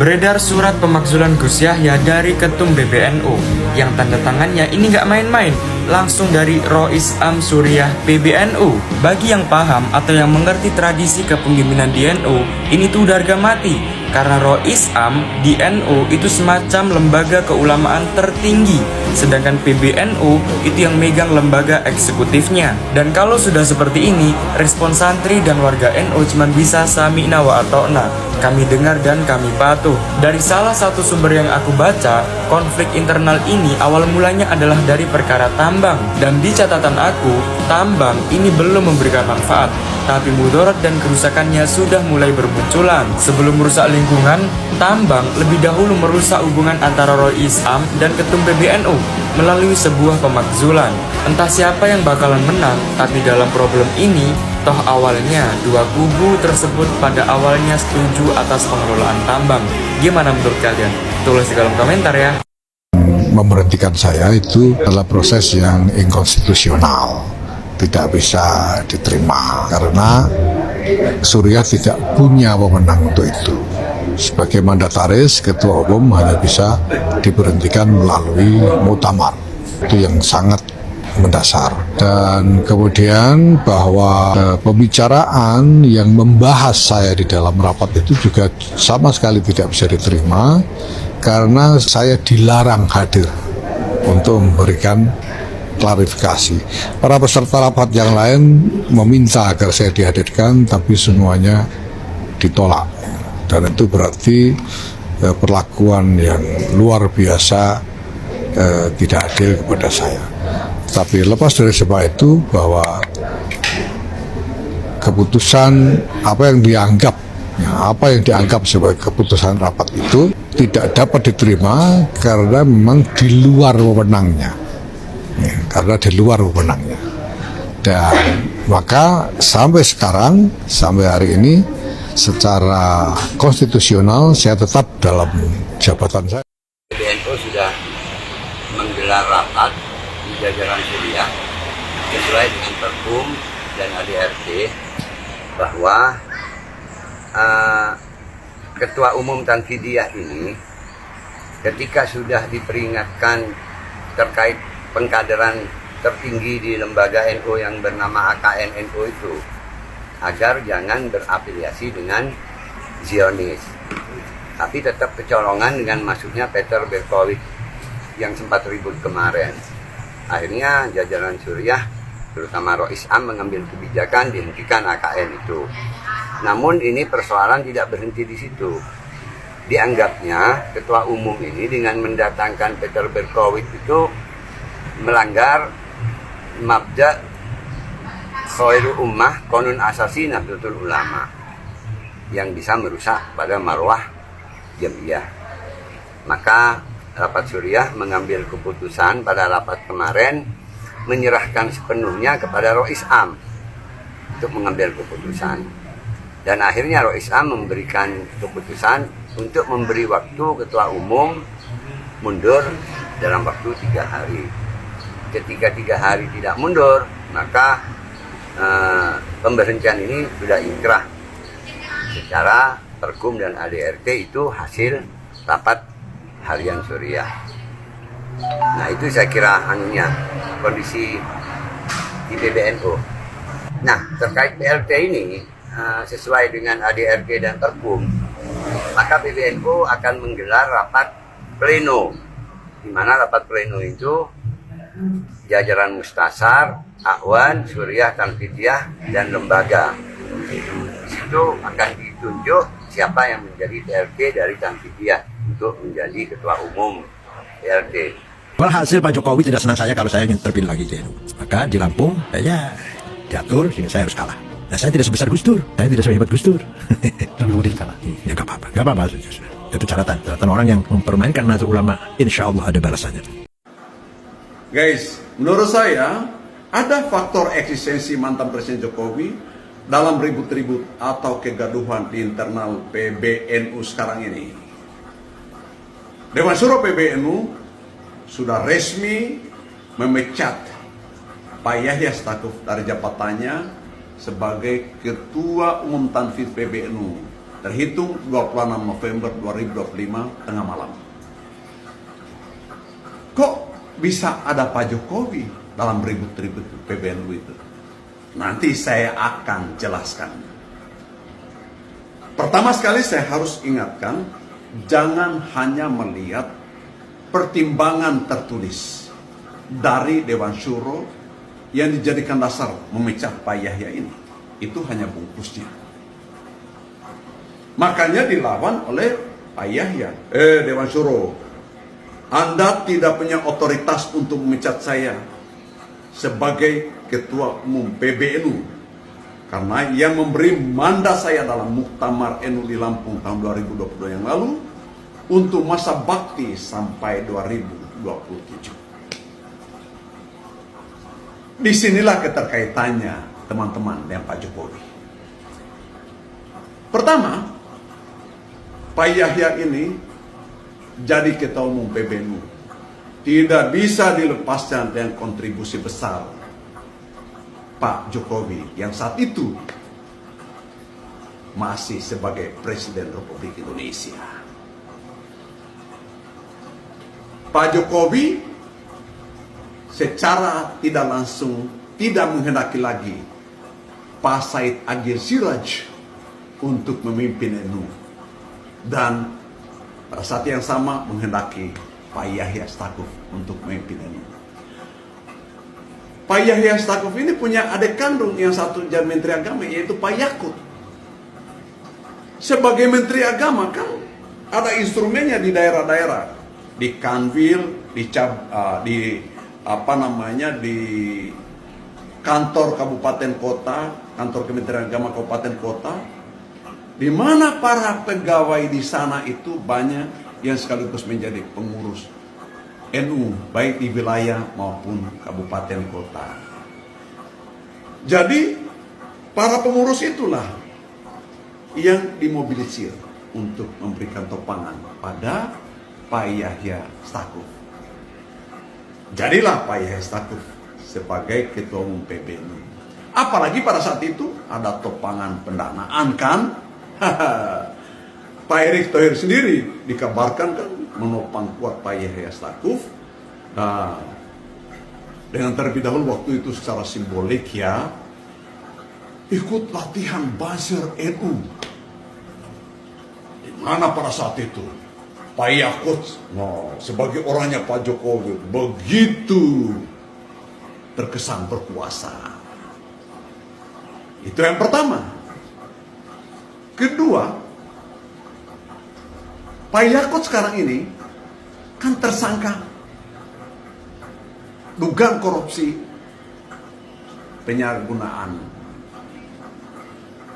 Beredar surat pemakzulan Gus Yahya dari Ketum PBNU yang tanda tangannya ini nggak main-main, langsung dari Rois Am Suriah PBNU. Bagi yang paham atau yang mengerti tradisi kepemimpinan di NU, ini tuh udah harga mati. Karena Rois Am di NU itu semacam lembaga keulamaan tertinggi, sedangkan PBNU itu yang megang lembaga eksekutifnya. Dan kalau sudah seperti ini, respon santri dan warga NU cuma bisa sami'na wa ata'na, kami dengar dan kami patuh. Dari salah satu sumber yang aku baca, konflik internal ini awal mulanya adalah dari perkara tambang. Dan di catatan aku, tambang ini belum memberikan manfaat, tapi mudarat dan kerusakannya sudah mulai bermunculan. Sebelum merusak lingkungan, tambang lebih dahulu merusak hubungan antara Rois Am dan Ketum PBNU melalui sebuah pemakzulan. Entah siapa yang bakalan menang, tapi dalam problem ini, toh awalnya dua kubu tersebut pada awalnya setuju atas pengelolaan tambang. Gimana menurut kalian? Tulis di kolom komentar ya. Memberhentikan saya itu adalah proses yang inkonstitusional, tidak bisa diterima karena Suriah tidak punya wewenang untuk itu. Sebagai mandataris, ketua umum hanya bisa diberhentikan melalui muktamar. Itu yang sangat mendasar. Dan kemudian bahwa pembicaraan yang membahas saya di dalam rapat itu juga sama sekali tidak bisa diterima karena saya dilarang hadir untuk memberikan klarifikasi. Para peserta rapat yang lain meminta agar saya dihadirkan, tapi semuanya ditolak. Dan itu berarti perlakuan yang luar biasa, tidak adil kepada saya. Tapi lepas dari sebab itu, bahwa keputusan apa yang dianggap sebagai keputusan rapat itu tidak dapat diterima karena memang di luar wewenangnya. Karena di luar wewenangnya. Dan maka sampai sekarang, sampai hari ini, secara konstitusional saya tetap dalam jabatan saya. PBNU sudah menggelar rapat di jajaran Suriah sesuai dengan Perkum dan ADRT bahwa Ketua Umum Tanfidiyah ini ketika sudah diperingatkan terkait pengkaderan tertinggi di lembaga NU yang bernama AKN NU itu agar jangan berafiliasi dengan Zionis, tapi tetap kecolongan dengan masuknya Peter Berkowitz yang sempat ribut kemarin. Akhirnya jajaran Suriah terutama Rois Am mengambil kebijakan dihentikan AKN itu. Namun ini persoalan tidak berhenti di situ. Dianggapnya ketua umum ini dengan mendatangkan Peter Berkowitz itu melanggar mabda khairul ummah konun asasi Nahdlatul Ulama yang bisa merusak pada marwah jamiah. Maka rapat Suriah mengambil keputusan pada rapat kemarin menyerahkan sepenuhnya kepada Rois Am untuk mengambil keputusan. Dan akhirnya Rois Am memberikan keputusan untuk memberi waktu ketua umum mundur dalam waktu 3 hari. Ketika 3 hari tidak mundur, maka pemberhentian ini sudah inkrah secara Perkum dan ADRT. Itu hasil rapat harian Suriah. Nah, itu saya kira kondisi di PBNU. Nah, terkait PLT ini sesuai dengan ADRT dan Perkum, maka PBNU akan menggelar rapat pleno, di mana rapat pleno itu jajaran Mustasar, Akhwan, Suriah, Tanfidiyah, dan lembaga. Di situ akan ditunjuk siapa yang menjadi PLT dari Tanfidiyah untuk menjadi ketua umum PLT. Walhasil Pak Jokowi tidak senang saya kalau saya ingin terpilih lagi di NU. Maka di Lampung saya diatur sehingga saya harus kalah. Nah, saya tidak sebesar Gus Dur, saya tidak sehebat Gus Dur. Tapi kemudian kalah. Ya nggak apa-apa. Itu catatan orang yang mempermainkan Nahdlatul Ulama, insya Allah ada balasannya. Guys, menurut saya ada faktor eksistensi mantan Presiden Jokowi dalam ribut-ribut atau kegaduhan di internal PBNU sekarang ini. Dewan Syuro PBNU sudah resmi memecat Pak Yahya Stakuf dari jabatannya sebagai Ketua Umum Tanfidiyah PBNU terhitung 26 November 2025 tengah malam. Kok bisa ada Pak Jokowi dalam ribut-ribut PBNU itu? Nanti saya akan jelaskan. Pertama sekali saya harus ingatkan, jangan hanya melihat pertimbangan tertulis dari Dewan Syuro yang dijadikan dasar memecat Pak Yahya ini. Itu hanya bungkusnya. Makanya dilawan oleh Pak Yahya. Dewan Syuro, Anda tidak punya otoritas untuk memecat saya sebagai Ketua Umum PBNU. Karena yang memberi mandat saya dalam Muktamar NU di Lampung tahun 2022 yang lalu untuk masa bakti sampai 2027. Disinilah keterkaitannya teman-teman dengan Pak Jokowi. Pertama, Pak Yahya ini jadi Ketua Umum PBNU. Tidak bisa dilepaskan dengan kontribusi besar Pak Jokowi yang saat itu masih sebagai Presiden Republik Indonesia. Pak Jokowi secara tidak langsung tidak menghendaki lagi Pak Said Agil Siraj untuk memimpin NU, dan pada saat yang sama menghendaki Pak Yahya Stakuf untuk memimpin NU. Pak Yahya Stakuf ini punya adik kandung yang satu jadi Menteri Agama, yaitu Pak Yakut. Sebagai Menteri Agama kan ada instrumennya di daerah-daerah, di Kanwil, di kantor kabupaten kota, kantor Kementerian Agama kabupaten kota, di mana para pegawai di sana itu banyak yang sekaligus menjadi pengurus NU, baik di wilayah maupun kabupaten kota. Jadi, para pengurus itulah yang dimobilisir untuk memberikan topangan pada Pak Yahya Stakuf. Jadilah Pak Yahya Stakuf sebagai Ketua Umum PBNU. Apalagi pada saat itu ada topangan pendanaan kan? Pak Erick Thohir sendiri dikabarkan kan menopang kuat Pak Yahya Stakuf. Nah, dengan terlebih dahulu waktu itu secara simbolik ya, ikut latihan buzzer NU. Di mana pada saat itu Pak Yakut, sebagai orangnya Pak Jokowi, begitu terkesan berkuasa. Itu yang pertama. Kedua, Pak Yakut sekarang ini kan tersangka dugaan korupsi, penyalahgunaan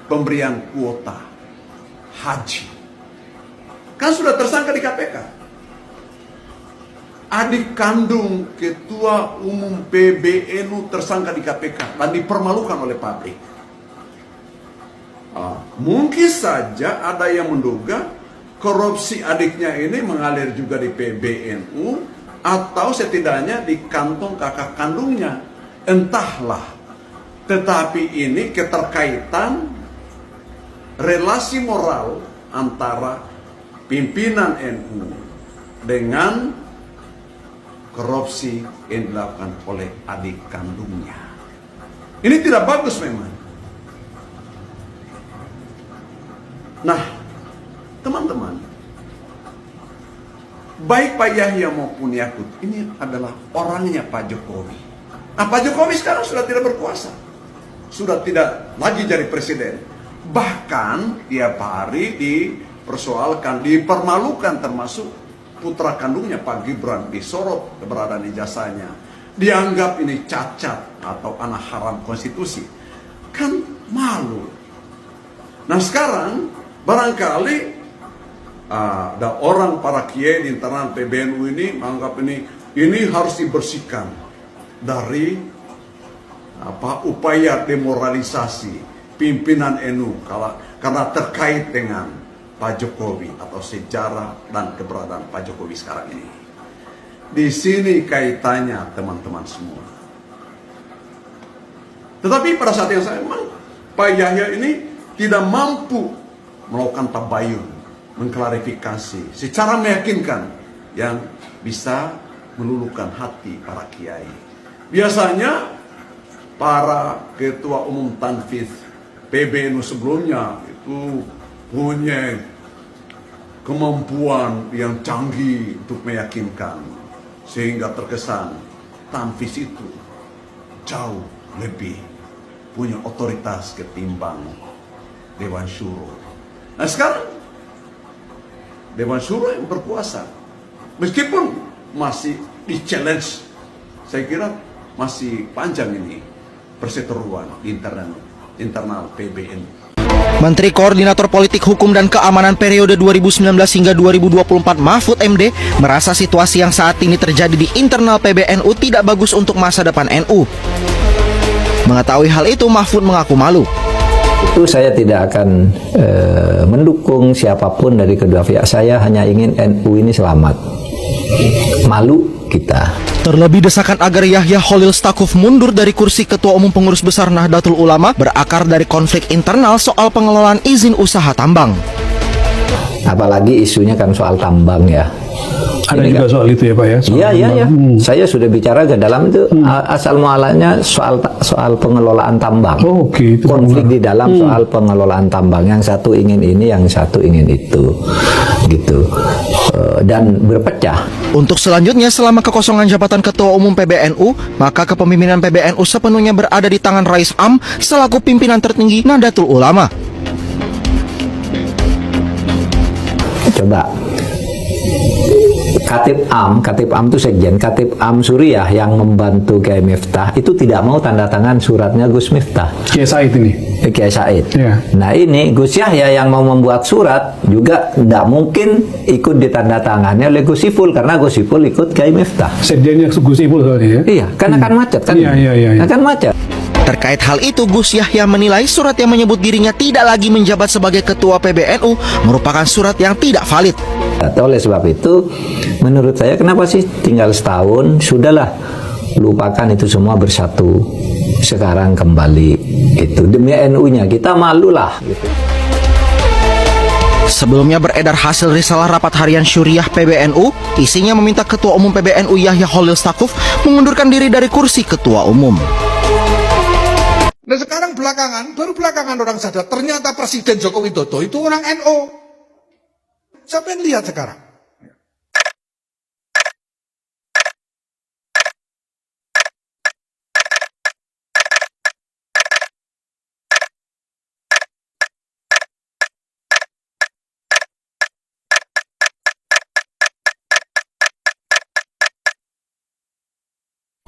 pemberian kuota haji. Kan sudah tersangka di KPK. Adik kandung Ketua Umum PBNU tersangka di KPK dan dipermalukan oleh publik. Mungkin saja ada yang menduga korupsi adiknya ini mengalir juga di PBNU atau setidaknya di kantong kakak kandungnya. Entahlah. Tetapi ini keterkaitan relasi moral antara pimpinan NU dengan korupsi yang dilakukan oleh adik kandungnya. Ini tidak bagus memang. Nah, teman-teman, baik Pak Yahya maupun Yakut ini adalah orangnya Pak Jokowi. Nah, Pak Jokowi sekarang sudah tidak berkuasa, sudah tidak lagi jadi presiden. Bahkan tiap hari dipersoalkan, dipermalukan, termasuk putra kandungnya Pak Gibran disorot keberadaan ijazahnya, dianggap ini cacat atau anak haram konstitusi. Kan malu. Nah sekarang barangkali ada orang para kiai di internal PBNU ini menganggap ini harus dibersihkan dari upaya demoralisasi pimpinan NU karena terkait dengan Pak Jokowi atau sejarah dan keberadaan Pak Jokowi sekarang ini. Di sini kaitannya teman-teman semua. Tetapi pada saat yang sama memang Pak Yahya ini tidak mampu melakukan tabayun, mengklarifikasi secara meyakinkan yang bisa meluluhkan hati para kiai. Biasanya para ketua umum tanfiz PBNU sebelumnya itu punya kemampuan yang canggih untuk meyakinkan, sehingga terkesan tanfiz itu jauh lebih punya otoritas ketimbang Dewan Syuro. Nah sekarang Dewan Syuro yang berkuasa, meskipun masih di-challenge, saya kira masih panjang ini perseteruan internal PBNU. Menteri Koordinator Politik Hukum dan Keamanan periode 2019 hingga 2024 Mahfud MD merasa situasi yang saat ini terjadi di internal PBNU tidak bagus untuk masa depan NU. Mengetahui hal itu, Mahfud mengaku malu. Itu saya tidak akan mendukung siapapun dari kedua pihak. Saya hanya ingin NU ini selamat. Malu kita. Terlebih desakan agar Yahya Khalil Stakuf mundur dari kursi Ketua Umum Pengurus Besar Nahdlatul Ulama berakar dari konflik internal soal pengelolaan izin usaha tambang. Apalagi isunya kan soal tambang ya. Ada juga soal itu ya Pak ya? Iya. Saya sudah bicara ke dalam itu, asal mualanya soal pengelolaan tambang. Oh, oke. Itu konflik di dalam soal pengelolaan tambang. Yang satu ingin ini, yang satu ingin itu, gitu. Dan berpecah. Untuk selanjutnya, selama kekosongan jabatan Ketua Umum PBNU, maka kepemimpinan PBNU sepenuhnya berada di tangan Rais Am selaku pimpinan tertinggi Nahdlatul Ulama. Coba. Katib Am itu sekjen, Katib Am Suriah yang membantu Kiai Miftah itu tidak mau tanda tangan suratnya Gus Miftah. Kiai Said ini. Kiai Said. Ya. Nah ini Gus Yahya yang mau membuat surat juga tidak mungkin ikut ditandatangani oleh Gus Ipul karena Gus Ipul ikut Kiai Miftah. Sekjennya Gus Ipul soalnya ya. Iya, karena akan macet kan? Iya. Akan macet. Terkait hal itu, Gus Yahya menilai surat yang menyebut dirinya tidak lagi menjabat sebagai Ketua PBNU merupakan surat yang tidak valid. Oleh sebab itu, menurut saya kenapa sih tinggal setahun, sudahlah lupakan itu semua, bersatu. Sekarang kembali gitu. Demi NU-nya kita malulah gitu. Sebelumnya beredar hasil risalah rapat harian Syuriah PBNU, isinya meminta Ketua Umum PBNU Yahya Khalil Stakuf mengundurkan diri dari kursi Ketua Umum. Dan sekarang baru belakangan orang sadar, ternyata Presiden Joko Widodo itu orang NU. Siapa yang lihat sekarang?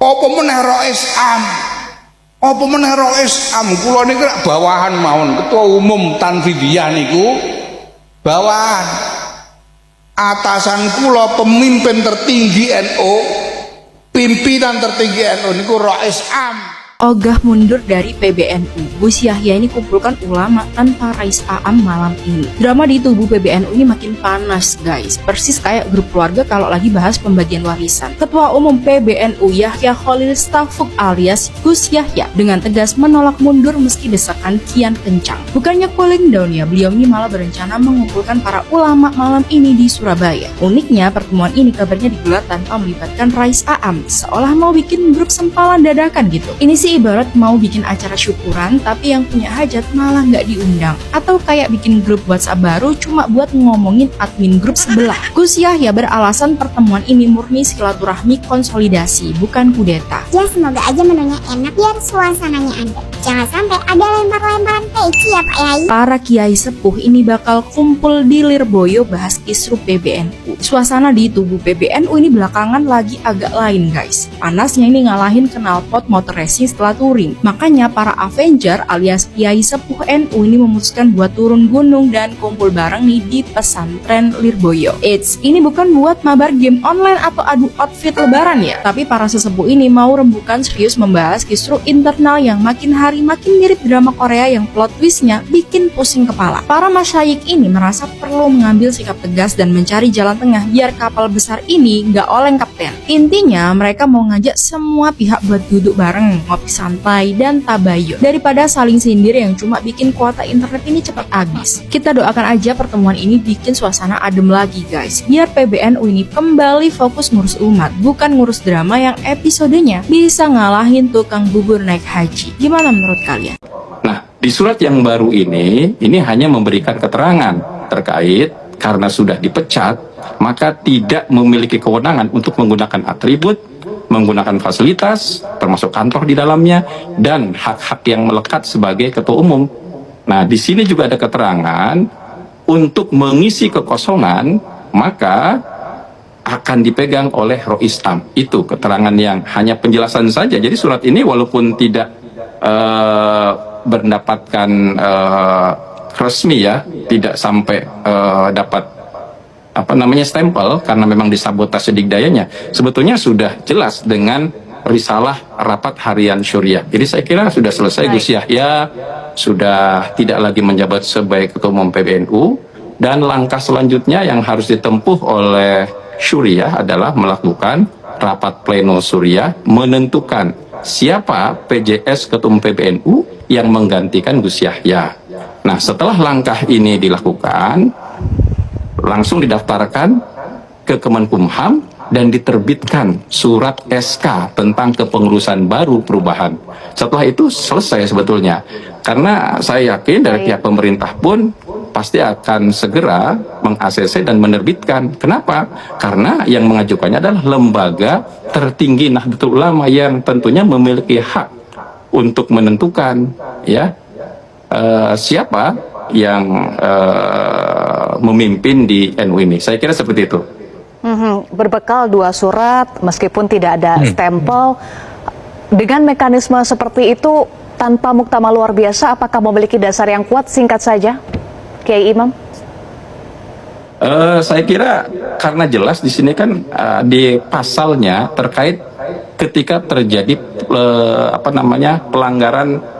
Apa meneh Rais Am? Apa meneh Rais Am? Kula niku bawahan mawon, Ketua Umum Tanfidiyah niku bawahan. Atasan kula pemimpin tertinggi NU, pimpinan tertinggi NU niku Rais Am. Ogah mundur dari PBNU, Gus Yahya ini kumpulkan ulama tanpa Rais Am malam ini. Drama di tubuh PBNU ini makin panas guys, persis kayak grup keluarga kalau lagi bahas pembagian warisan. Ketua Umum PBNU Yahya Khalil Stakuf alias Gus Yahya dengan tegas menolak mundur meski desakan kian kencang. Bukannya cooling down ya, beliau ini malah berencana mengumpulkan para ulama malam ini di Surabaya. Uniknya pertemuan ini kabarnya digelar tanpa melibatkan Rais Am, seolah mau bikin grup sempalan dadakan gitu. Ini sih ibarat mau bikin acara syukuran tapi yang punya hajat malah nggak diundang, atau kayak bikin grup WhatsApp baru cuma buat ngomongin admin grup sebelah. Gus Yahya beralasan pertemuan ini murni silaturahmi konsolidasi, bukan kudeta. Ya semoga aja menunya enak biar suasananya adem. Jangan sampai ada lempar-lemparan peci ya Pak Yai. Para kiai sepuh ini bakal kumpul di Lirboyo bahas kisruh PBNU. Suasana di tubuh PBNU ini belakangan lagi agak lain guys. Panasnya ini ngalahin knalpot motor racing setelah touring. Makanya para Avenger alias kiai sepuh NU ini memutuskan buat turun gunung dan kumpul bareng nih di pesantren Lirboyo. Ini bukan buat mabar game online atau adu outfit lebaran ya, tapi para sesepuh ini mau rembukan serius membahas kisruh internal yang makin hari makin mirip drama Korea yang plot twistnya bikin pusing kepala. Para masyayikh ini merasa perlu mengambil sikap tegas dan mencari jalan tengah biar kapal besar ini nggak oleng kapten. Intinya mereka mau ngajak semua pihak buat duduk bareng, ngopi santai, dan tabayun daripada saling sindir yang cuma bikin kuota internet ini cepat habis. Kita doakan aja pertemuan ini bikin suasana adem lagi guys, biar PBNU ini kembali fokus ngurus umat, bukan ngurus drama yang episodenya bisa ngalahin tukang bubur naik haji. Gimana menurut kalian? Nah, di surat yang baru ini hanya memberikan keterangan terkait karena sudah dipecat, maka tidak memiliki kewenangan untuk menggunakan atribut, menggunakan fasilitas, termasuk kantor di dalamnya, dan hak-hak yang melekat sebagai ketua umum. Nah, di sini juga ada keterangan untuk mengisi kekosongan, maka akan dipegang oleh Rois Am. Itu keterangan yang hanya penjelasan saja. Jadi surat ini walaupun tidak mendapatkan resmi ya, tidak sampai dapat stempel karena memang disabotase dikdayanya, sebetulnya sudah jelas dengan risalah rapat harian Syuriah. Jadi saya kira sudah selesai. Gus Yahya sudah tidak lagi menjabat sebagai ketua umum PBNU, dan langkah selanjutnya yang harus ditempuh oleh Syuriah adalah melakukan rapat pleno Syuriah, menentukan siapa PJS ketua umum PBNU yang menggantikan Gus Yahya. Nah, setelah langkah ini dilakukan, langsung didaftarkan ke Kemenkumham dan diterbitkan surat SK tentang kepengurusan baru perubahan. Setelah itu selesai sebetulnya. Karena saya yakin dari pihak pemerintah pun pasti akan segera meng-ACC dan menerbitkan. Kenapa? Karena yang mengajukannya adalah lembaga tertinggi Nahdlatul Ulama yang tentunya memiliki hak untuk menentukan ya siapa yang memimpin di NU ini. Saya kira seperti itu. Berbekal 2 surat, meskipun tidak ada stempel, dengan mekanisme seperti itu tanpa muktamar luar biasa, apakah memiliki dasar yang kuat? Singkat saja, Kiai Imam. Saya kira karena jelas di sini kan di pasalnya terkait ketika terjadi pelanggaran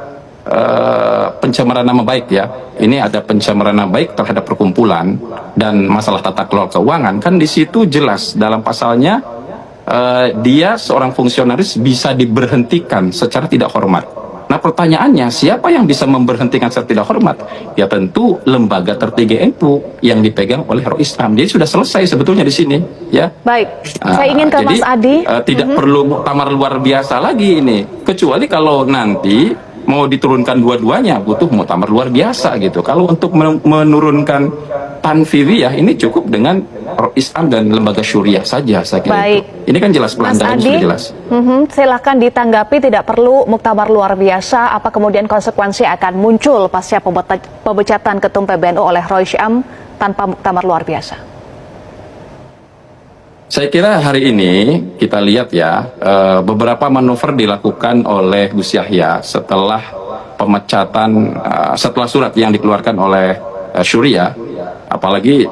pencemaran nama baik ya. Ini ada pencemaran nama baik terhadap perkumpulan dan masalah tata kelola keuangan, kan di situ jelas dalam pasalnya dia seorang fungsionaris bisa diberhentikan secara tidak hormat. Nah, pertanyaannya siapa yang bisa memberhentikan secara tidak hormat? Ya tentu lembaga tertinggi NU yang dipegang oleh Rois Am. Jadi sudah selesai sebetulnya di sini ya. Baik, saya ingin ke Mas Adi. Tidak perlu muktamar luar biasa lagi ini, kecuali kalau nanti mau diturunkan dua-duanya butuh muktamar luar biasa gitu. Kalau untuk menurunkan Tanfidiyah ini cukup dengan Rois Am dan lembaga Syuriah saja saya kira. Baik. Itu. Ini kan jelas pelanggaran sudah jelas. Silakan ditanggapi, tidak perlu muktamar luar biasa. Apa kemudian konsekuensi akan muncul pasca pemecatan ketum PBNU oleh Rois Am tanpa muktamar luar biasa? Saya kira hari ini kita lihat ya, beberapa manuver dilakukan oleh Gus Yahya setelah pemecatan, setelah surat yang dikeluarkan oleh Syuriah. Apalagi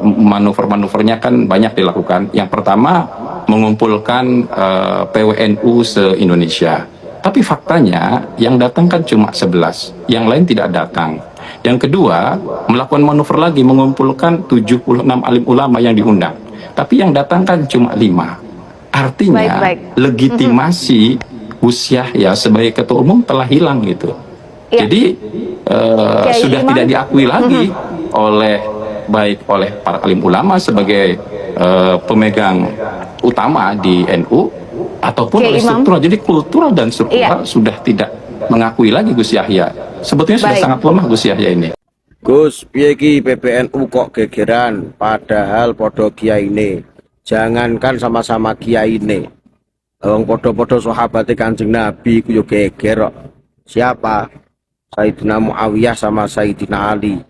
manuver-manuvernya kan banyak dilakukan. Yang pertama mengumpulkan PWNU se-Indonesia. Tapi faktanya yang datang kan cuma 11, yang lain tidak datang. Yang kedua melakukan manuver lagi, mengumpulkan 76 alim ulama yang diundang. Tapi yang datang kan cuma 5. Artinya legitimasi Gus Yahya sebagai ketua umum telah hilang gitu. Jadi sudah tidak diakui lagi oleh para alim ulama sebagai pemegang utama di NU ataupun oleh struktural. Jadi kultural dan struktural sudah tidak mengakui lagi Gus Yahya. Sebetulnya sudah sangat lemah Gus Yahya ini. Gus, piye iki PBNU kok gegeran padahal podo kiai ini. Jangankan sama-sama kiai ini. Wong podo-podo sahabat Kanjeng Nabi ku yo geger kok. Siapa? Sayyidina Muawiyah sama Sayyidina Ali.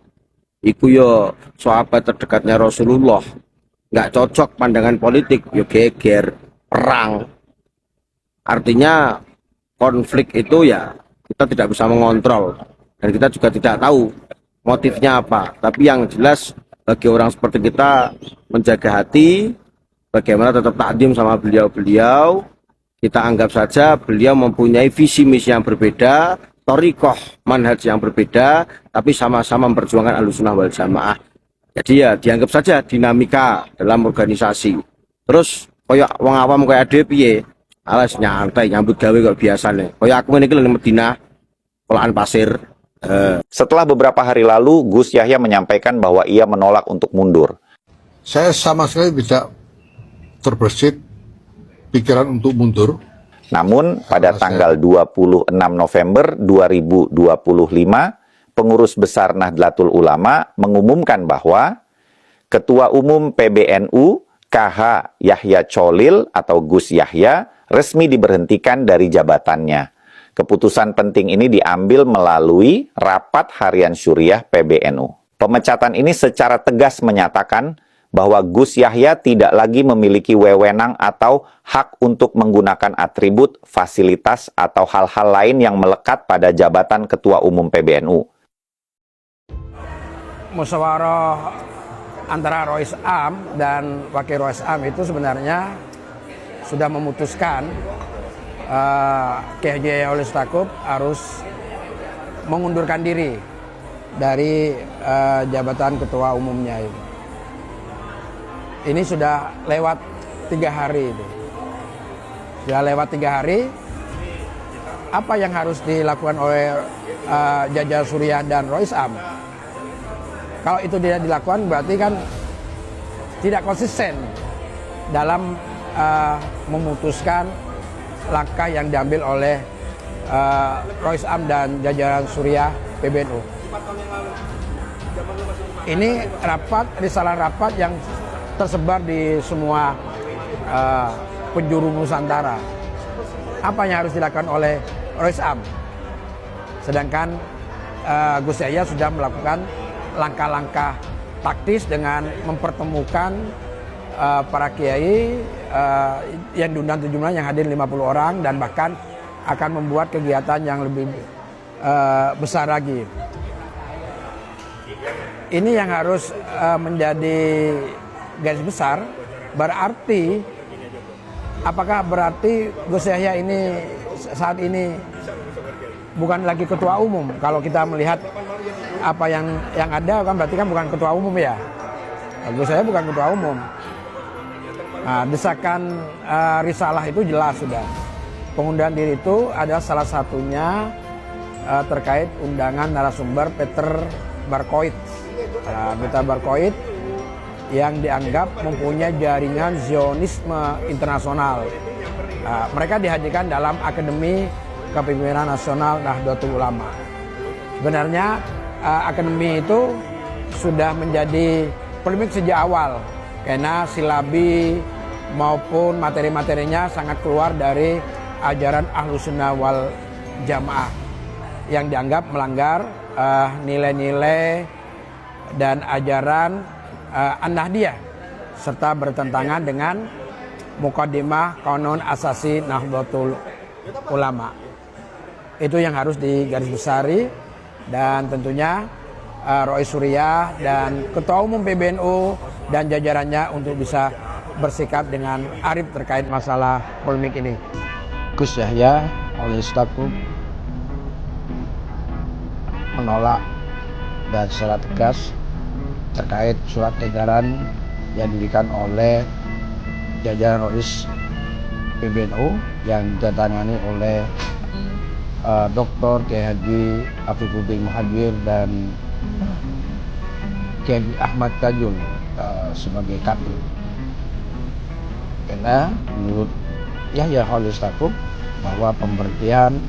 Iku yo sahabat terdekatnya Rasulullah. Nggak cocok pandangan politik, yo geger, perang. Artinya konflik itu ya kita tidak bisa mengontrol dan kita juga tidak tahu motifnya apa. Tapi yang jelas bagi orang seperti kita menjaga hati, bagaimana tetap takdim sama beliau-beliau. Kita anggap saja beliau mempunyai visi misi yang berbeda, thariqah manhaj yang berbeda, tapi sama-sama memperjuangkan Ahlussunnah wal Jamaah. Jadi ya dianggap saja dinamika dalam organisasi. Terus koyo wong awam koyo ade piye? alas nyantai nyambut gawe kok biasa nih. Kayak aku ini ke Medina, kolaan pasir. Setelah beberapa hari lalu, Gus Yahya menyampaikan bahwa ia menolak untuk mundur. Saya sama sekali tidak terbersit pikiran untuk mundur. Namun, pada tanggal 26 November 2025, pengurus besar Nahdlatul Ulama mengumumkan bahwa Ketua Umum PBNU KH Yahya Cholil atau Gus Yahya resmi diberhentikan dari jabatannya. Keputusan penting ini diambil melalui Rapat Harian Syuriah PBNU. Pemecatan ini secara tegas menyatakan bahwa Gus Yahya tidak lagi memiliki wewenang atau hak untuk menggunakan atribut, fasilitas, atau hal-hal lain yang melekat pada jabatan Ketua Umum PBNU. Musyawarah antara Rois Am dan Wakil Rois Am itu sebenarnya sudah memutuskan Kiai Haji Yahya Stakuf harus mengundurkan diri dari jabatan ketua umumnya itu. Ini sudah lewat 3 hari itu. Sudah lewat 3 hari. Apa yang harus dilakukan oleh Jajar Suriah dan Rois Am? Kalau itu tidak dilakukan berarti kan tidak konsisten dalam memutuskan langkah yang diambil oleh Rois Am dan jajaran Suriah PBNU. Ini risalah rapat yang tersebar di semua penjuru Nusantara. Apa yang harus dilakukan oleh Rois Am? Sedangkan Gus Yahya sudah melakukan langkah-langkah taktis dengan mempertemukan para kiai yang diundang jumlah yang hadir 50 orang dan bahkan akan membuat kegiatan yang lebih besar lagi. Ini yang harus menjadi garis besar. Berarti apakah berarti Gus Yahya ini saat ini bukan lagi ketua umum? Kalau kita melihat apa yang ada kan berarti kan bukan ketua umum ya. Gus Yahya bukan ketua umum. Nah, desakan risalah itu jelas sudah. Pengunduran diri itu adalah salah satunya terkait undangan narasumber Peter Barkoit. Peter Barkoit yang dianggap mempunyai jaringan Zionisme internasional. Mereka dihadirkan dalam Akademi Kepemimpinan Nasional Nahdlatul Ulama. Sebenarnya akademi itu sudah menjadi polemik sejak awal karena silabi maupun materi-materinya sangat keluar dari ajaran Ahlus Sunnah wal Jamaah yang dianggap melanggar nilai-nilai dan ajaran An-Nahdiyah serta bertentangan dengan Muqaddimah Qanon Asasi Nahdlatul Ulama. Itu yang harus digarisbesari. Dan tentunya Rois Suriah dan Ketua Umum PBNU dan jajarannya untuk bisa bersikap dengan arif terkait masalah polemik ini. Gus Yahya oleh Stakuf menolak dan secara tegas terkait surat edaran yang diberikan oleh jajaran Rois PBNU yang ditandatangani oleh Dr. Kiai Haji Afifuddin Muhajir dan Kiai Ahmad Tajul sebagai kapil. Karena menurut Yahya Stakuf bahwa pemberhentian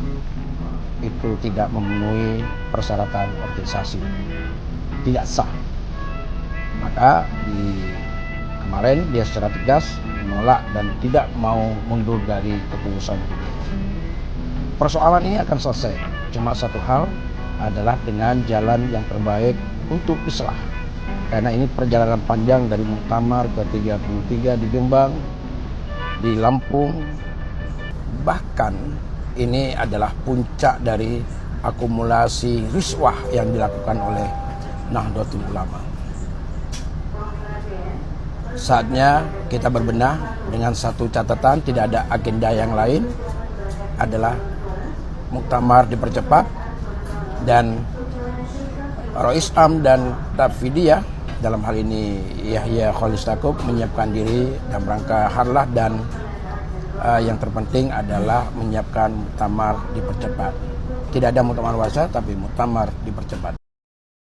itu tidak memenuhi persyaratan organisasi, tidak sah. Maka kemarin dia secara tegas menolak dan tidak mau mundur dari keputusan ini. Persoalan ini akan selesai. Cuma satu hal adalah dengan jalan yang terbaik untuk islah. Karena ini perjalanan panjang dari Muktamar ke 33 di Jombang, di Lampung. Bahkan ini adalah puncak dari akumulasi riswah yang dilakukan oleh Nahdlatul Ulama. Saatnya kita berbenah dengan satu catatan, tidak ada agenda yang lain, adalah Muktamar dipercepat dan Rois Am dan Tafidiyah dalam hal ini Yahya Stakuf menyiapkan diri dalam rangka harlah dan yang terpenting adalah menyiapkan muktamar dipercepat. Tidak ada muktamar wasa, tapi muktamar dipercepat.